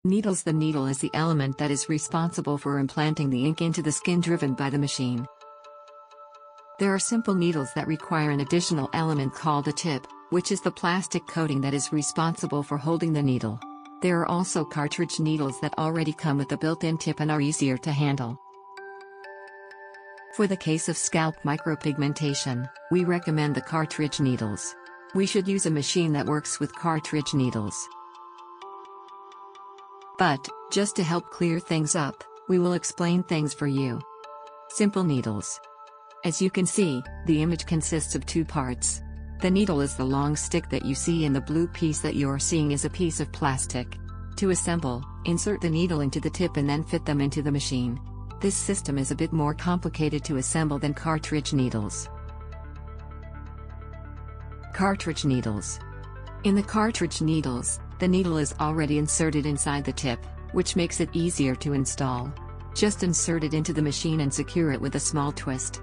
Needles. The needle is the element that is responsible for implanting the ink into the skin driven by the machine. There are simple needles that require an additional element called a tip, which is the plastic coating that is responsible for holding the needle. There are also cartridge needles that already come with a built-in tip and are easier to handle. For the case of scalp micropigmentation, we recommend the cartridge needles. We should use a machine that works with cartridge needles. But, just to help clear things up, we will explain things for you. Simple needles. As you can see, the image consists of two parts. The needle is the long stick that you see, and the blue piece that you're seeing is a piece of plastic. To assemble, insert the needle into the tip and then fit them into the machine. This system is a bit more complicated to assemble than cartridge needles. Cartridge needles. In the cartridge needles, the needle is already inserted inside the tip, which makes it easier to install. Just insert it into the machine and secure it with a small twist.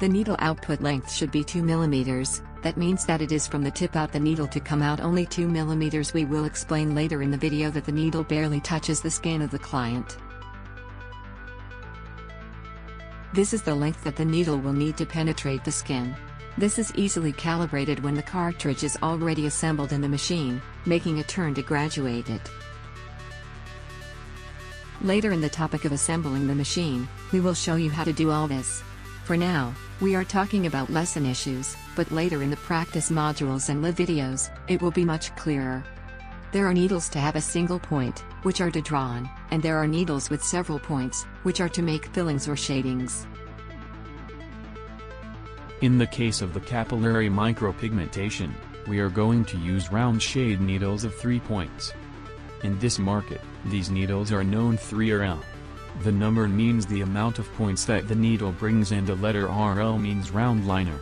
The needle output length should be 2 mm, that means that it is from the tip out the needle to come out only 2 mm. We will explain later in the video that the needle barely touches the skin of the client. This is the length that the needle will need to penetrate the skin. This is easily calibrated when the cartridge is already assembled in the machine, making a turn to graduate it. Later in the topic of assembling the machine, we will show you how to do all this. For now, we are talking about lesson issues, but later in the practice modules and live videos, it will be much clearer. There are needles to have a single point, which are to draw on, and there are needles with several points, which are to make fillings or shadings. In the case of the capillary micropigmentation, we are going to use round shade needles of 3 points. In this market, these needles are known 3RL. The number means the amount of points that the needle brings, and the letter RL means round liner.